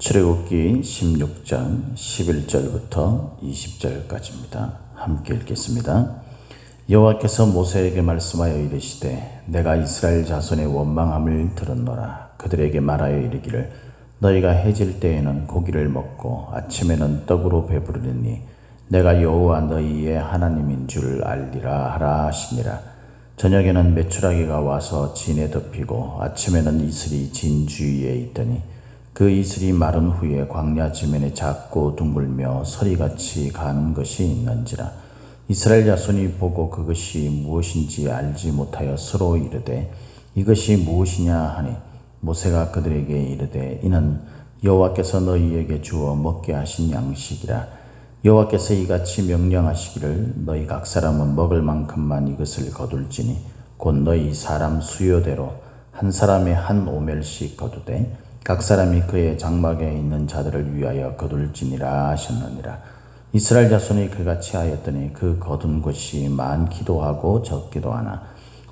출애굽기 16장 11절부터 20절까지입니다. 함께 읽겠습니다. 여호와께서 모세에게 말씀하여 이르시되 내가 이스라엘 자손의 원망함을 들었노라. 그들에게 말하여 이르기를 너희가 해질 때에는 고기를 먹고 아침에는 떡으로 배부르리니 내가 여호와 너희의 하나님인 줄 알리라 하라 하시니라. 저녁에는 메추라기가 와서 진에 덮이고 아침에는 이슬이 진 주위에 있더니 그 이슬이 마른 후에 광야 지면에 작고 둥글며 서리같이 가는 것이 있는지라. 이스라엘 자손이 보고 그것이 무엇인지 알지 못하여 서로 이르되 이것이 무엇이냐 하니 모세가 그들에게 이르되 이는 여호와께서 너희에게 주어 먹게 하신 양식이라. 여호와께서 이같이 명령하시기를 너희 각 사람은 먹을 만큼만 이것을 거둘지니 곧 너희 사람 수요대로 한 사람에 한 오멜씩 거두되 각 사람이 그의 장막에 있는 자들을 위하여 거둘지니라 하셨느니라. 이스라엘 자손이 그같이 하였더니 그 거둔 것이 많기도 하고 적기도 하나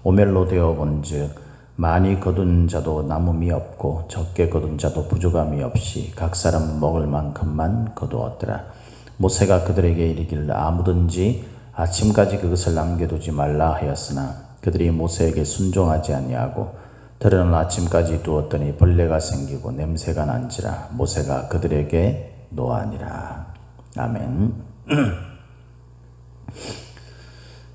오멜로 되어 본즉 많이 거둔 자도 남음이 없고 적게 거둔 자도 부족함이 없이 각 사람 먹을 만큼만 거두었더라. 모세가 그들에게 이르기를 아무든지 아침까지 그것을 남겨두지 말라 하였으나 그들이 모세에게 순종하지 아니하고 들은 아침까지 두었더니 벌레가 생기고 냄새가 난지라. 모세가 그들에게 노하니라. 아멘.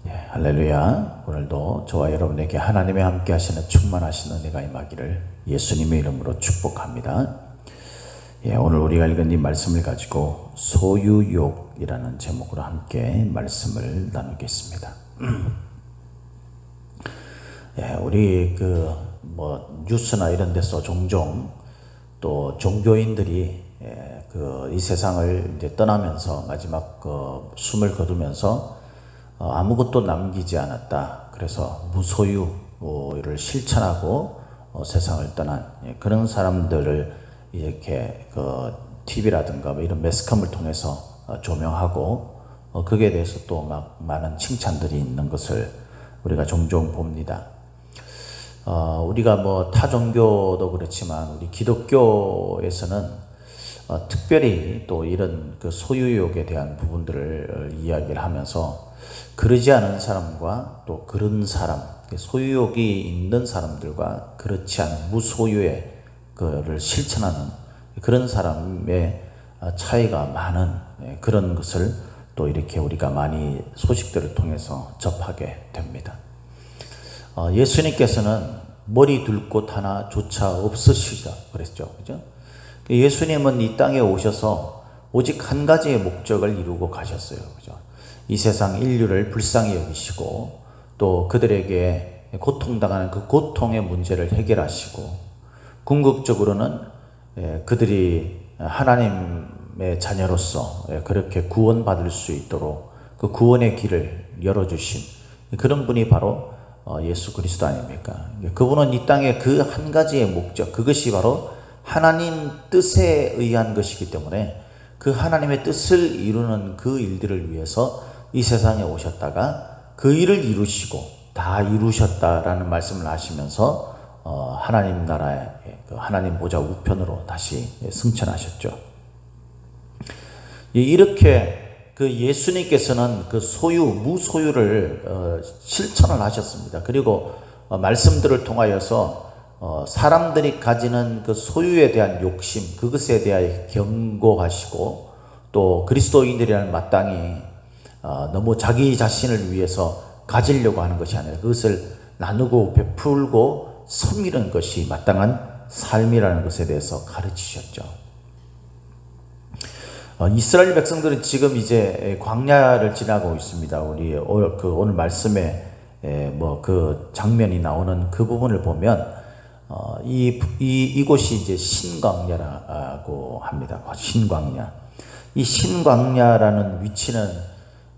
예, 할렐루야. 오늘도 저와 여러분에게 하나님의 함께 하시는 충만하신 은혜가 임하기를 예수님의 이름으로 축복합니다. 예, 오늘 우리가 읽은 이 말씀을 가지고 소유욕이라는 제목으로 함께 말씀을 나누겠습니다. 예, 우리 뉴스나 이런 데서 종종 또 종교인들이 이 세상을 이제 떠나면서 마지막 숨을 거두면서 아무것도 남기지 않았다. 그래서 무소유를 실천하고 세상을 떠난 그런 사람들을 이렇게 TV라든가 이런 매스컴을 통해서 조명하고 거기에 대해서 또 막 많은 칭찬들이 있는 것을 우리가 종종 봅니다. 우리가 타 종교도 그렇지만 우리 기독교에서는 특별히 또 이런 소유욕에 대한 부분들을 이야기를 하면서 그러지 않은 사람과 또 그런 사람, 소유욕이 있는 사람들과 그렇지 않은 무소유의 그를 실천하는 그런 사람의 차이가 많은 그런 것을 또 이렇게 우리가 많이 소식들을 통해서 접하게 됩니다. 예수님께서는 머리 둘 곳 하나조차 없으시다 그랬죠. 그죠? 예수님은 이 땅에 오셔서 오직 한 가지의 목적을 이루고 가셨어요. 그죠? 이 세상 인류를 불쌍히 여기시고 또 그들에게 고통당하는 그 고통의 문제를 해결하시고 궁극적으로는 그들이 하나님의 자녀로서 그렇게 구원받을 수 있도록 그 구원의 길을 열어주신 그런 분이 바로 예수 그리스도 아닙니까? 그분은 이 땅에 그 한 가지의 목적, 그것이 바로 하나님 뜻에 의한 것이기 때문에 그 하나님의 뜻을 이루는 그 일들을 위해서 이 세상에 오셨다가 그 일을 이루시고 다 이루셨다라는 말씀을 하시면서 하나님 나라의 하나님 보좌 우편으로 다시 승천하셨죠. 이렇게 예수님께서는 무소유를 실천을 하셨습니다. 그리고 말씀들을 통하여서 사람들이 가지는 소유에 대한 욕심, 그것에 대하여 경고하시고 또 그리스도인들이라는 마땅히 너무 자기 자신을 위해서 가지려고 하는 것이 아니라 그것을 나누고 베풀고 섬기는 것이 마땅한 삶이라는 것에 대해서 가르치셨죠. 이스라엘 백성들은 지금 이제 광야를 지나고 있습니다. 우리 오늘 말씀에 그 장면이 나오는 그 부분을 보면 이곳이 이제 신광야라고 합니다. 신광야. 이 신광야라는 위치는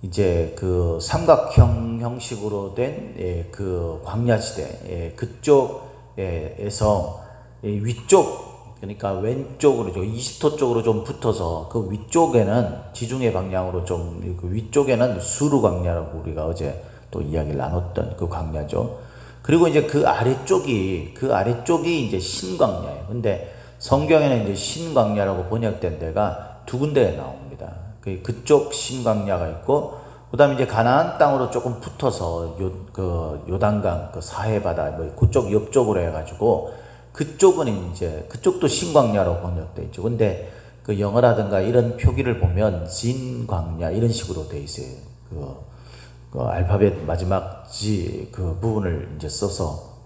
이제 그 삼각형 형식으로 된 그 광야지대 그쪽에서 위쪽 그러니까 왼쪽으로 20도 쪽으로 좀 붙어서 그 위쪽에는 지중해 방향으로 좀 그 위쪽에는 수르 광야라고 우리가 어제 또 이야기를 나눴던 그 광야죠. 그리고 이제 그 아래쪽이 이제 신광야예요. 근데 성경에는 이제 신광야라고 번역된 데가 두 군데에 나옵니다. 그쪽 신광야가 있고, 그 다음에 이제 가나안 땅으로 조금 붙어서 요단강 그 사해바다 뭐 그쪽 옆쪽으로 해가지고 그쪽은 이제 그쪽도 신광야로 번역돼 있죠. 근데 그 영어라든가 이런 표기를 보면 진광야 이런 식으로 돼 있어요. 그 알파벳 마지막 G 그 부분을 이제 써서,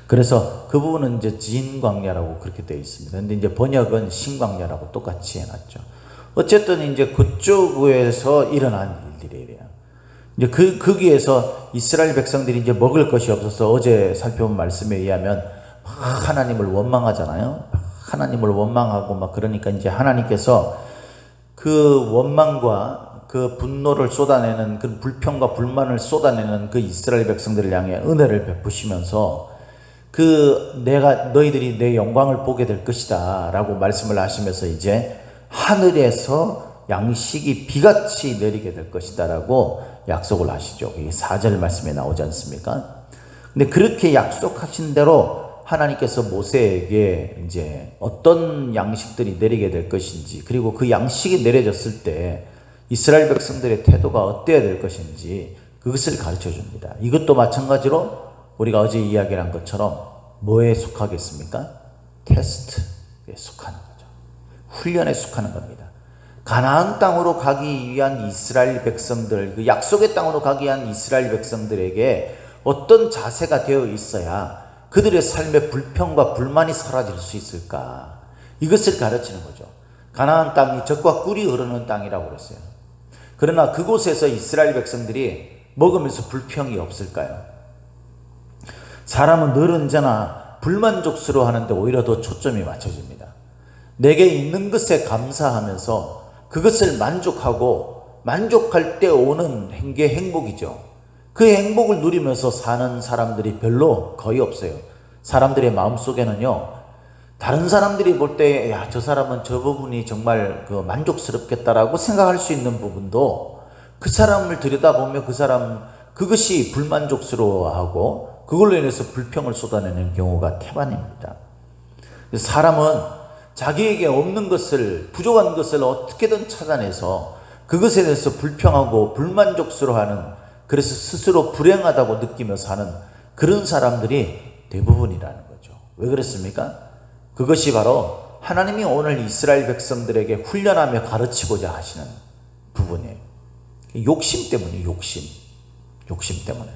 그래서 그 부분은 이제 진광야라고 그렇게 되어 있습니다. 근데 이제 번역은 신광야라고 똑같이 해놨죠. 어쨌든 이제 그쪽에서 일어난 일들이에요. 이제 거기에서 이스라엘 백성들이 이제 먹을 것이 없어서 어제 살펴본 말씀에 의하면 하나님을 원망하잖아요. 하나님을 원망하고 막 그러니까 이제 하나님께서 그 원망과 그 분노를 쏟아내는 그 불평과 불만을 쏟아내는 그 이스라엘 백성들을 향해 은혜를 베푸시면서 내가 너희들이 내 영광을 보게 될 것이다 라고 말씀을 하시면서 이제 하늘에서 양식이 비같이 내리게 될 것이다 라고 약속을 하시죠. 이게 4절 말씀에 나오지 않습니까? 근데 그렇게 약속하신 대로 하나님께서 모세에게 이제 어떤 양식들이 내리게 될 것인지, 그리고 그 양식이 내려졌을 때 이스라엘 백성들의 태도가 어때야 될 것인지 그것을 가르쳐 줍니다. 이것도 마찬가지로 우리가 어제 이야기한 것처럼 뭐에 속하겠습니까? 테스트에 속하는 거죠. 훈련에 속하는 겁니다. 가나안 땅으로 가기 위한 이스라엘 백성들, 그 약속의 땅으로 가기 위한 이스라엘 백성들에게 어떤 자세가 되어 있어야 그들의 삶의 불평과 불만이 사라질 수 있을까? 이것을 가르치는 거죠. 가나안 땅이 젖과 꿀이 흐르는 땅이라고 그랬어요. 그러나 그곳에서 이스라엘 백성들이 먹으면서 불평이 없을까요? 사람은 늘 언제나 불만족스러워 하는데 오히려 더 초점이 맞춰집니다. 내게 있는 것에 감사하면서 그것을 만족하고 만족할 때 오는 게 행복이죠. 그 행복을 누리면서 사는 사람들이 별로 거의 없어요. 사람들의 마음속에는요, 다른 사람들이 볼 때 야, 저 사람은 저 부분이 정말 만족스럽겠다라고 생각할 수 있는 부분도 그 사람을 들여다보면 그 사람 그것이 불만족스러워하고 그걸로 인해서 불평을 쏟아내는 경우가 태반입니다. 사람은 자기에게 없는 것을, 부족한 것을 어떻게든 찾아내서 그것에 대해서 불평하고 불만족스러워하는, 그래서 스스로 불행하다고 느끼며 사는 그런 사람들이 대부분이라는 거죠. 왜 그렇습니까? 그것이 바로 하나님이 오늘 이스라엘 백성들에게 훈련하며 가르치고자 하시는 부분이에요. 욕심 때문이에요. 욕심 때문에.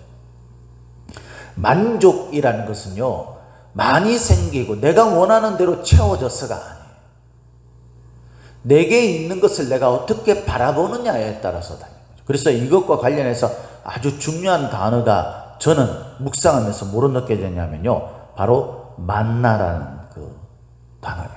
만족이라는 것은요, 많이 생기고 내가 원하는 대로 채워져서가 아니에요. 내게 있는 것을 내가 어떻게 바라보느냐에 따라서 다른 거죠. 그래서 이것과 관련해서 아주 중요한 단어가 저는 묵상하면서 뭐로 느껴졌냐면요, 바로 만나라는 그 단어예요.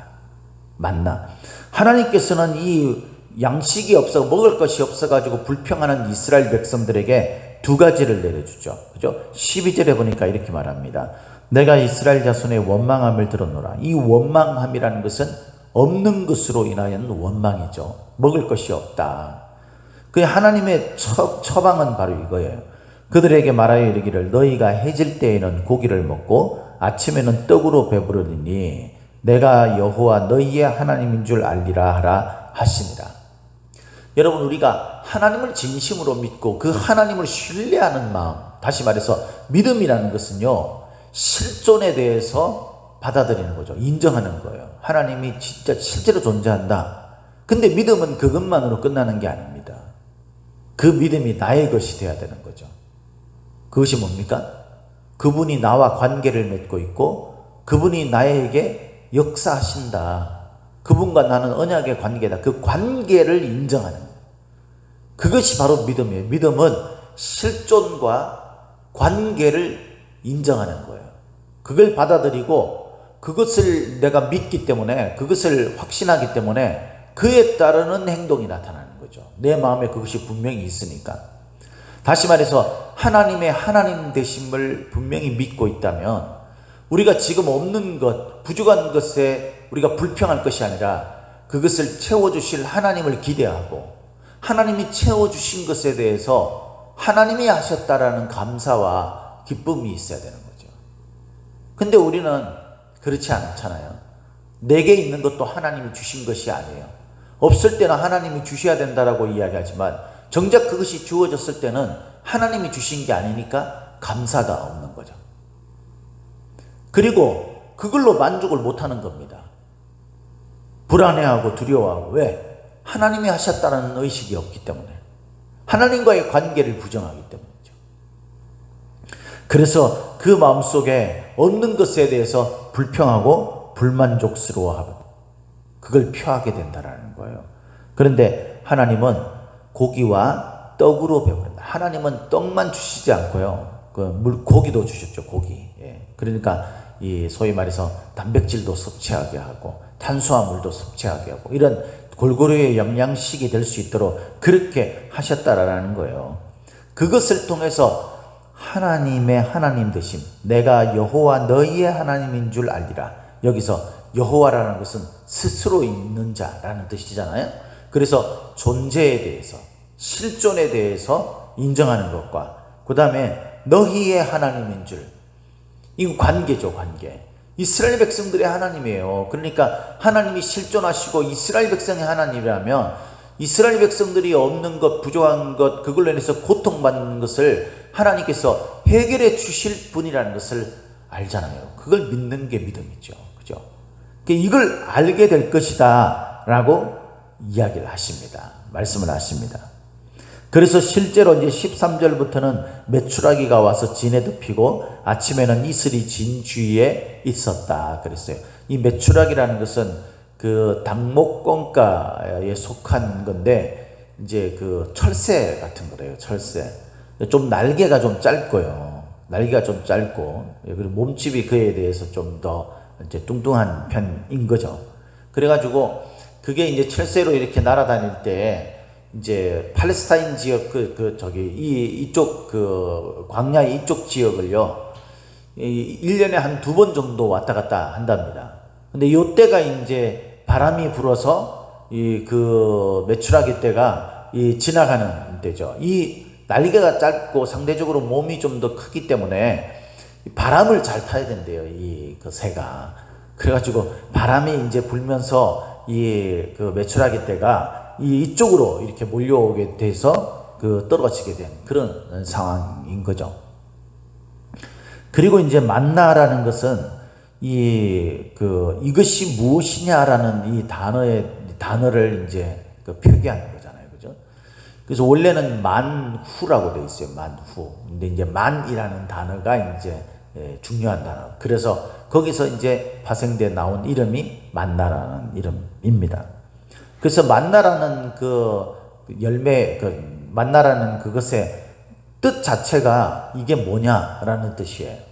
만나. 하나님께서는 이 양식이 없어, 먹을 것이 없어가지고 불평하는 이스라엘 백성들에게 두 가지를 내려주죠. 그죠? 12절에 보니까 이렇게 말합니다. 내가 이스라엘 자손의 원망함을 들었노라. 이 원망함이라는 것은 없는 것으로 인하여는 원망이죠. 먹을 것이 없다. 그 하나님의 처방은 바로 이거예요. 그들에게 말하여 이르기를 너희가 해질 때에는 고기를 먹고 아침에는 떡으로 배부르리니 내가 여호와 너희의 하나님인 줄 알리라 하라 하시니라. 여러분, 우리가 하나님을 진심으로 믿고 그 하나님을 신뢰하는 마음, 다시 말해서 믿음이라는 것은요, 실존에 대해서 받아들이는 거죠. 인정하는 거예요. 하나님이 진짜 실제로 존재한다. 근데 믿음은 그것만으로 끝나는 게 아닙니다. 그 믿음이 나의 것이 되어야 되는 거죠. 그것이 뭡니까? 그분이 나와 관계를 맺고 있고 그분이 나에게 역사하신다. 그분과 나는 언약의 관계다. 그 관계를 인정하는 거예요. 그것이 바로 믿음이에요. 믿음은 실존과 관계를 인정하는 거예요. 그걸 받아들이고 그것을 내가 믿기 때문에, 그것을 확신하기 때문에 그에 따르는 행동이 나타나는 거죠. 내 마음에 그것이 분명히 있으니까. 다시 말해서 하나님의 하나님 되심을 분명히 믿고 있다면 우리가 지금 없는 것, 부족한 것에 우리가 불평할 것이 아니라 그것을 채워주실 하나님을 기대하고 하나님이 채워주신 것에 대해서 하나님이 하셨다라는 감사와 기쁨이 있어야 되는 거죠. 근데 우리는 그렇지 않잖아요. 내게 있는 것도 하나님이 주신 것이 아니에요. 없을 때는 하나님이 주셔야 된다라고 이야기하지만 정작 그것이 주어졌을 때는 하나님이 주신 게 아니니까 감사가 없는 거죠. 그리고 그걸로 만족을 못하는 겁니다. 불안해하고 두려워하고. 왜? 하나님이 하셨다는 의식이 없기 때문에, 하나님과의 관계를 부정하기 때문이죠. 그래서 그 마음속에 없는 것에 대해서 불평하고 불만족스러워하고 그걸 표하게 된다는 거예요. 그런데 하나님은 고기와 떡으로 배부른다. 하나님은 떡만 주시지 않고요, 고기도 주셨죠. 고기. 그러니까 이 소위 말해서 단백질도 섭취하게 하고 탄수화물도 섭취하게 하고 이런 골고루의 영양식이 될 수 있도록 그렇게 하셨다라는 거예요. 그것을 통해서 하나님의 하나님 되심, 내가 여호와 너희의 하나님인 줄 알리라. 여기서 여호와라는 것은 스스로 있는 자라는 뜻이잖아요. 그래서 존재에 대해서, 실존에 대해서 인정하는 것과 그 다음에 너희의 하나님인 줄, 이 관계죠. 관계. 이스라엘 백성들의 하나님이에요. 그러니까 하나님이 실존하시고 이스라엘 백성의 하나님이라면 이스라엘 백성들이 없는 것, 부족한 것, 그걸로 인해서 고통받는 것을 하나님께서 해결해 주실 분이라는 것을 알잖아요. 그걸 믿는 게 믿음이죠. 그죠? 이걸 알게 될 것이다 라고 이야기를 하십니다. 말씀을 하십니다. 그래서 실제로 이제 13절부터는 메추라기가 와서 진에 덮이고 아침에는 이슬이 진 주위에 있었다 그랬어요. 이 메추라기라는 것은 그 당목권가에 속한 건데 이제 그 철새 같은 거래요. 철새. 좀 날개가 좀 짧고요. 날개가 좀 짧고 그리고 몸집이 그에 대해서 좀 더 이제 뚱뚱한 편인 거죠. 그래가지고 그게 이제 철새로 이렇게 날아다닐 때 이제 팔레스타인 지역 이쪽 광야 이쪽 지역을요 1년에 한 2번 정도 왔다 갔다 한답니다. 근데 요때가 이제 바람이 불어서 그 메추라기 때가 지나가는 때죠. 이 날개가 짧고 상대적으로 몸이 좀 더 크기 때문에 바람을 잘 타야 된대요. 그 새가. 그래가지고 바람이 이제 불면서 그 메추라기 때가 이쪽으로 이렇게 몰려오게 돼서 떨어지게 된 그런 상황인 거죠. 그리고 이제 만나라는 것은 이것이 무엇이냐라는 이 단어를 이제 표기하는 거잖아요. 그죠? 그래서 원래는 만후라고 되어 있어요. 만후. 근데 이제 만이라는 단어가 이제 중요한 단어. 그래서 거기서 이제 파생돼 나온 이름이 만나라는 이름입니다. 그래서 만나라는 만나라는 그것의 뜻 자체가 이게 뭐냐라는 뜻이에요.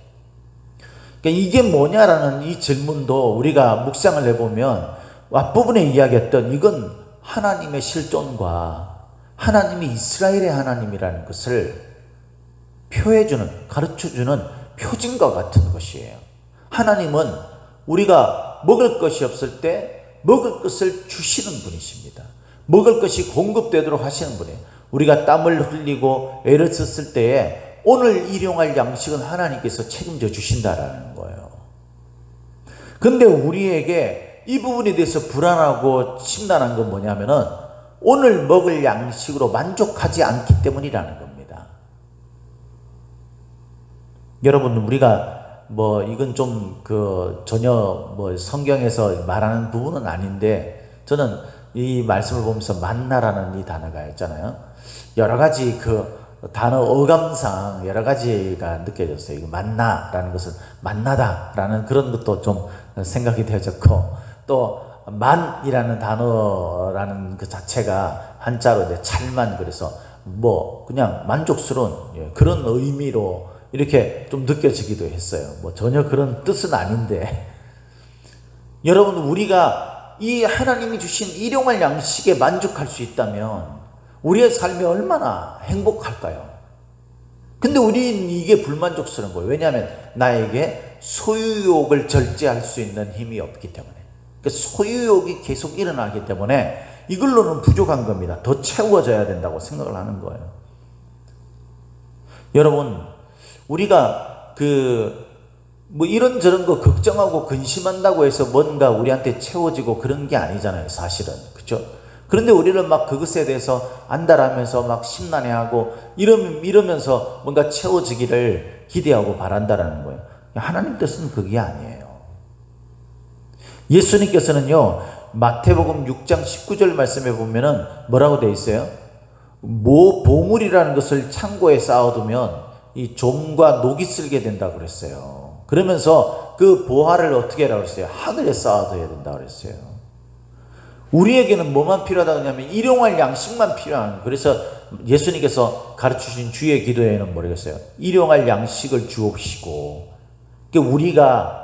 그러니까 이게 뭐냐라는 이 질문도 우리가 묵상을 해보면 앞부분에 이야기했던 이건 하나님의 실존과 하나님이 이스라엘의 하나님이라는 것을 표해주는, 가르쳐주는 표징과 같은 것이에요. 하나님은 우리가 먹을 것이 없을 때 먹을 것을 주시는 분이십니다. 먹을 것이 공급되도록 하시는 분이에요. 우리가 땀을 흘리고 애를 썼을 때에 오늘 일용할 양식은 하나님께서 책임져 주신다라는 거예요. 근데 우리에게 이 부분에 대해서 불안하고 심란한 건 뭐냐면은 오늘 먹을 양식으로 만족하지 않기 때문이라는 겁니다. 여러분, 우리가 이건 좀 전혀 성경에서 말하는 부분은 아닌데 저는 이 말씀을 보면서 만나라는 이 단어가 있잖아요. 여러 가지 단어 어감상 여러 가지가 느껴졌어요. 이거 만나라는 것은 만나다라는 그런 것도 좀 생각이 되어졌고, 또 만이라는 단어라는 그 자체가 한자로 이제 찰만, 그래서 그냥 만족스러운 그런 의미로 이렇게 좀 느껴지기도 했어요. 전혀 그런 뜻은 아닌데, 여러분, 우리가 이 하나님이 주신 일용할 양식에 만족할 수 있다면 우리의 삶이 얼마나 행복할까요? 근데 우리는 이게 불만족스러운 거예요. 왜냐하면 나에게 소유욕을 절제할 수 있는 힘이 없기 때문에. 소유욕이 계속 일어나기 때문에 이걸로는 부족한 겁니다. 더 채워져야 된다고 생각을 하는 거예요. 여러분, 우리가 뭐 이런저런 거 걱정하고 근심한다고 해서 뭔가 우리한테 채워지고 그런 게 아니잖아요, 사실은. 그렇죠? 그런데 우리는 막 그것에 대해서 안달하면서 막 심란해하고 이러면서 뭔가 채워지기를 기대하고 바란다라는 거예요. 하나님 뜻은 그게 아니에요. 예수님께서는요, 마태복음 6장 19절 말씀에 보면은 뭐라고 되어 있어요? 보물이라는 것을 창고에 쌓아두면 이 좀과 녹이 쓸게 된다고 그랬어요. 그러면서 그 보화를 어떻게 하라고 그랬어요? 하늘에 쌓아둬야 된다고 그랬어요. 우리에게는 뭐만 필요하다고 하냐면 일용할 양식만 필요한 거예요. 그래서 예수님께서 가르치신 주의 기도에는 뭐라겠어요? 일용할 양식을 주옵시고, 그러니까 우리가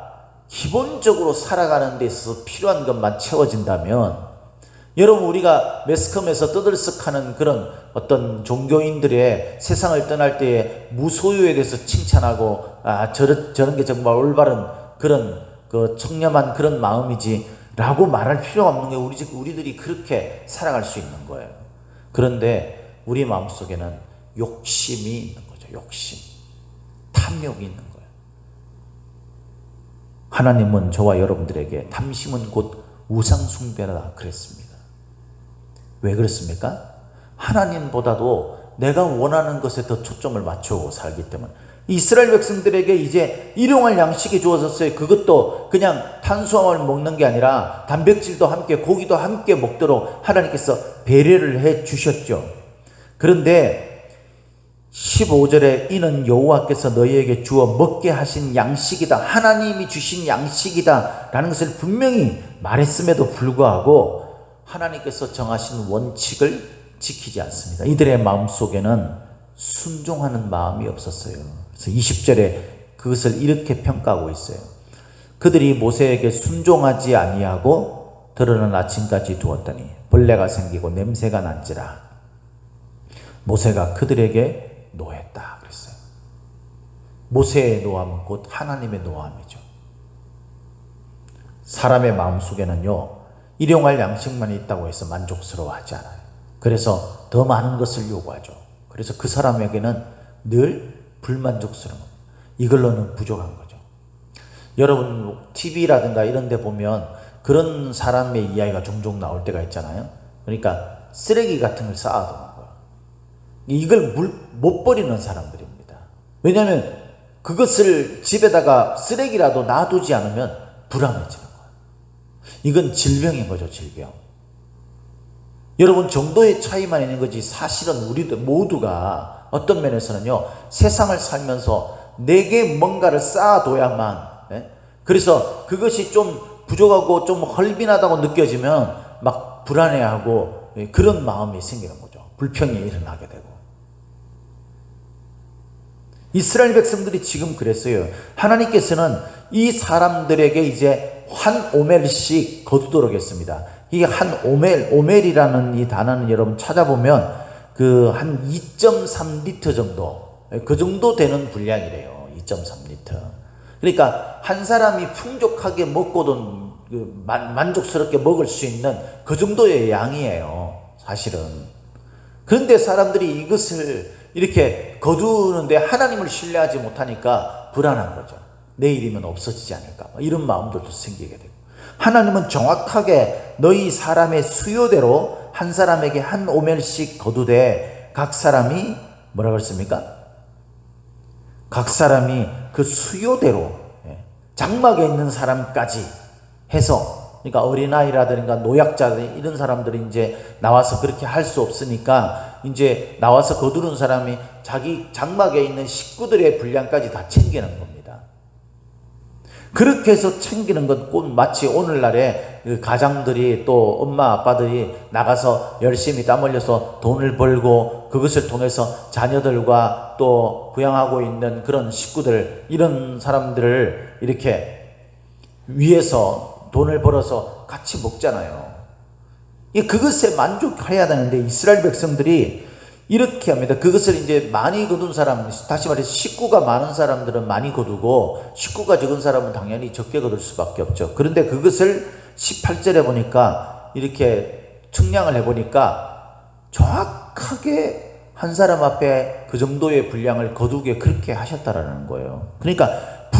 기본적으로 살아가는 데 있어서 필요한 것만 채워진다면, 여러분 우리가 매스컴에서 떠들썩하는 그런 어떤 종교인들의 세상을 떠날 때의 무소유에 대해서 칭찬하고 저런 게 정말 올바른 그런 그 청렴한 그런 마음이지 라고 말할 필요가 없는 게 우리들이 그렇게 살아갈 수 있는 거예요. 그런데 우리 마음속에는 욕심이 있는 거죠. 욕심, 탐욕이 있는 거예요. 하나님은 저와 여러분들에게 탐심은 곧 우상숭배라 그랬습니다. 왜 그렇습니까? 하나님보다도 내가 원하는 것에 더 초점을 맞추고 살기 때문에. 이스라엘 백성들에게 이제 일용할 양식이 주어졌어요. 그것도 그냥 탄수화물 먹는 게 아니라 단백질도 함께 고기도 함께 먹도록 하나님께서 배려를 해 주셨죠. 그런데 15절에 이는 여호와께서 너희에게 주어 먹게 하신 양식이다, 하나님이 주신 양식이다 라는 것을 분명히 말했음에도 불구하고 하나님께서 정하신 원칙을 지키지 않습니다. 이들의 마음속에는 순종하는 마음이 없었어요. 그래서 20절에 그것을 이렇게 평가하고 있어요. 그들이 모세에게 순종하지 아니하고 드러난 아침까지 두었더니 벌레가 생기고 냄새가 난지라 모세가 그들에게 노했다 그랬어요. 모세의 노함은 곧 하나님의 노함이죠. 사람의 마음속에는요, 일용할 양식만 있다고 해서 만족스러워하지 않아요. 그래서 더 많은 것을 요구하죠. 그래서 그 사람에게는 늘 불만족스러운, 이걸로는 부족한 거죠. 여러분 TV라든가 이런 데 보면 그런 사람의 이야기가 종종 나올 때가 있잖아요. 그러니까 쓰레기 같은 걸 쌓아두는 거예요. 이걸 못 버리는 사람들입니다. 왜냐하면 그것을 집에다가 쓰레기라도 놔두지 않으면 불안해지는 거예요. 이건 질병인 거죠, 질병. 여러분 정도의 차이만 있는 거지 사실은 우리들 모두가 어떤 면에서는요, 세상을 살면서 내게 뭔가를 쌓아둬야만, 그래서 그것이 좀 부족하고 좀 헐빈하다고 느껴지면 막 불안해하고 그런 마음이 생기는 거죠. 불평이 일어나게 되고. 이스라엘 백성들이 지금 그랬어요. 하나님께서는 이 사람들에게 이제 한 오멜씩 거두도록 했습니다. 이게 한 오멜이라는 이 단어는 여러분 찾아보면 그 한 2.3리터 정도, 그 정도 되는 분량이래요. 2.3리터. 그러니까 한 사람이 풍족하게 먹고도 만족스럽게 먹을 수 있는 그 정도의 양이에요, 사실은. 그런데 사람들이 이것을 이렇게 거두는데 하나님을 신뢰하지 못하니까 불안한 거죠. 내일이면 없어지지 않을까, 이런 마음들도 생기게 되고. 하나님은 정확하게 너희 사람의 수요대로 한 사람에게 한 오멜씩 거두되 각 사람이 뭐라고 했습니까? 각 사람이 그 수요대로, 장막에 있는 사람까지 해서, 그러니까 어린아이라든가 노약자들 이런 사람들이 이제 나와서 그렇게 할 수 없으니까 이제 나와서 거두는 사람이 자기 장막에 있는 식구들의 분량까지 다 챙기는 겁니다. 그렇게 해서 챙기는 건 꼭 마치 오늘날에 그 가장들이 또 엄마 아빠들이 나가서 열심히 땀 흘려서 돈을 벌고 그것을 통해서 자녀들과 또 부양하고 있는 그런 식구들, 이런 사람들을 이렇게 위해서 돈을 벌어서 같이 먹잖아요. 그것에 만족해야 되는데 이스라엘 백성들이 이렇게 합니다. 그것을 이제 많이 거둔 사람, 다시 말해서 식구가 많은 사람들은 많이 거두고 식구가 적은 사람은 당연히 적게 거둘 수밖에 없죠. 그런데 그것을 18절에 보니까 이렇게 측량을 해보니까 정확하게 한 사람 앞에 그 정도의 분량을 거두게 그렇게 하셨다라는 거예요. 그러니까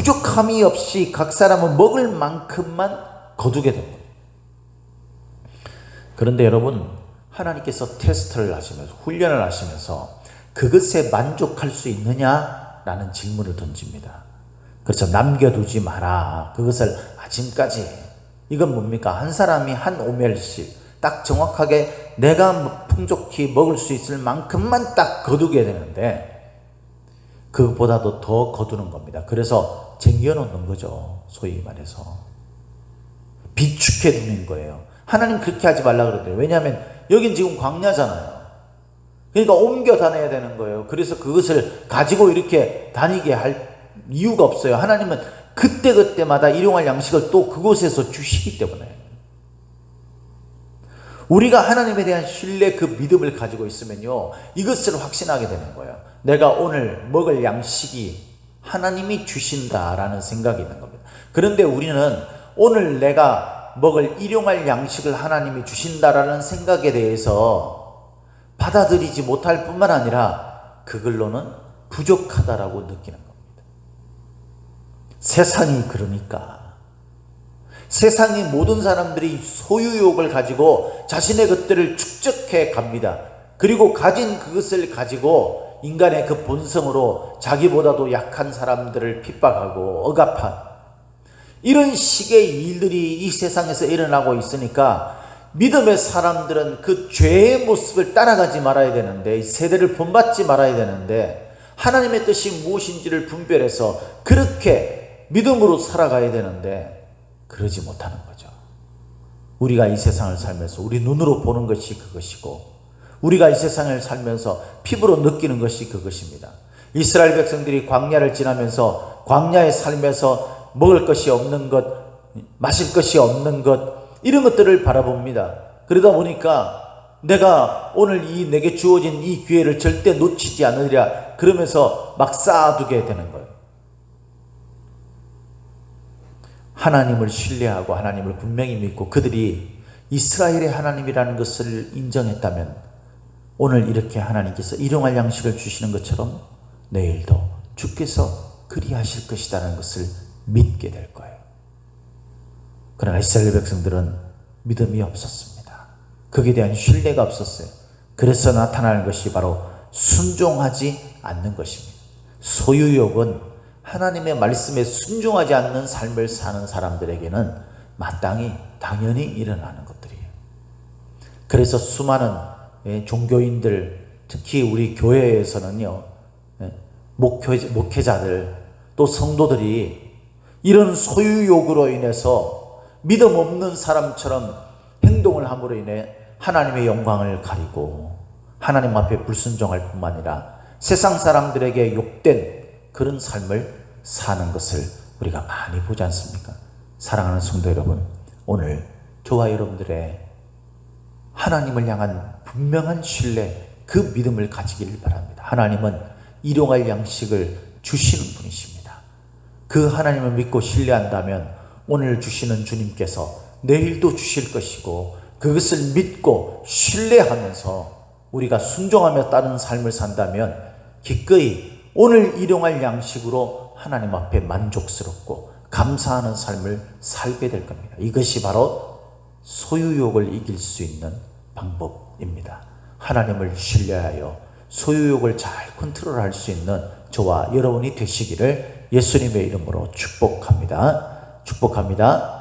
부족함이 없이 각 사람은 먹을 만큼만 거두게 됩니다. 그런데 여러분, 하나님께서 테스트를 하시면서 훈련을 하시면서 그것에 만족할 수 있느냐라는 질문을 던집니다. 그래서 남겨두지 마라. 그것을 아침까지. 이건 뭡니까? 한 사람이 한 오멜씩 딱 정확하게 내가 풍족히 먹을 수 있을 만큼만 딱 거두게 되는데 그것보다도 더 거두는 겁니다. 그래서 쟁여놓는 거죠. 소위 말해서 비축해 두는 거예요. 하나님 그렇게 하지 말라 그러대요. 왜냐하면 여긴 지금 광야잖아요. 그러니까 옮겨 다녀야 되는 거예요. 그래서 그것을 가지고 이렇게 다니게 할 이유가 없어요. 하나님은 그때그때마다 일용할 양식을 또 그곳에서 주시기 때문에 우리가 하나님에 대한 신뢰, 그 믿음을 가지고 있으면요, 이것을 확신하게 되는 거예요. 내가 오늘 먹을 양식이 하나님이 주신다라는 생각이 있는 겁니다. 그런데 우리는 오늘 내가 먹을 일용할 양식을 하나님이 주신다라는 생각에 대해서 받아들이지 못할 뿐만 아니라 그걸로는 부족하다라고 느끼는 겁니다. 세상이 그러니까 세상의 모든 사람들이 소유욕을 가지고 자신의 것들을 축적해 갑니다. 그리고 가진 그것을 가지고 인간의 그 본성으로 자기보다도 약한 사람들을 핍박하고 억압한 이런 식의 일들이 이 세상에서 일어나고 있으니까 믿음의 사람들은 그 죄의 모습을 따라가지 말아야 되는데, 세대를 본받지 말아야 되는데, 하나님의 뜻이 무엇인지를 분별해서 그렇게 믿음으로 살아가야 되는데 그러지 못하는 거죠. 우리가 이 세상을 살면서 우리 눈으로 보는 것이 그것이고, 우리가 이 세상을 살면서 피부로 느끼는 것이 그것입니다. 이스라엘 백성들이 광야를 지나면서 광야에 살면서 먹을 것이 없는 것, 마실 것이 없는 것, 이런 것들을 바라봅니다. 그러다 보니까 내가 오늘 내게 주어진 이 기회를 절대 놓치지 않으리라 그러면서 막 쌓아두게 되는 거예요. 하나님을 신뢰하고 하나님을 분명히 믿고 그들이 이스라엘의 하나님이라는 것을 인정했다면 오늘 이렇게 하나님께서 일용할 양식을 주시는 것처럼 내일도 주께서 그리하실 것이라는 것을 믿게 될 거예요. 그러나 이스라엘 백성들은 믿음이 없었습니다. 거기에 대한 신뢰가 없었어요. 그래서 나타나는 것이 바로 순종하지 않는 것입니다. 소유욕은 하나님의 말씀에 순종하지 않는 삶을 사는 사람들에게는 마땅히 당연히 일어나는 것들이에요. 그래서 수많은 종교인들, 특히 우리 교회에서는요, 목회자들 또 성도들이 이런 소유욕으로 인해서 믿음 없는 사람처럼 행동을 함으로 인해 하나님의 영광을 가리고 하나님 앞에 불순종할 뿐만 아니라 세상 사람들에게 욕된 그런 삶을 사는 것을 우리가 많이 보지 않습니까? 사랑하는 성도 여러분, 오늘 저와 여러분들의 하나님을 향한 분명한 신뢰, 그 믿음을 가지기를 바랍니다. 하나님은 일용할 양식을 주시는 분이십니다. 그 하나님을 믿고 신뢰한다면 오늘 주시는 주님께서 내일도 주실 것이고, 그것을 믿고 신뢰하면서 우리가 순종하며 따르는 삶을 산다면 기꺼이 오늘 일용할 양식으로 하나님 앞에 만족스럽고 감사하는 삶을 살게 될 겁니다. 이것이 바로 소유욕을 이길 수 있는 방법입니다. 하나님을 신뢰하여 소유욕을 잘 컨트롤할 수 있는 저와 여러분이 되시기를 예수님의 이름으로 축복합니다. 축복합니다.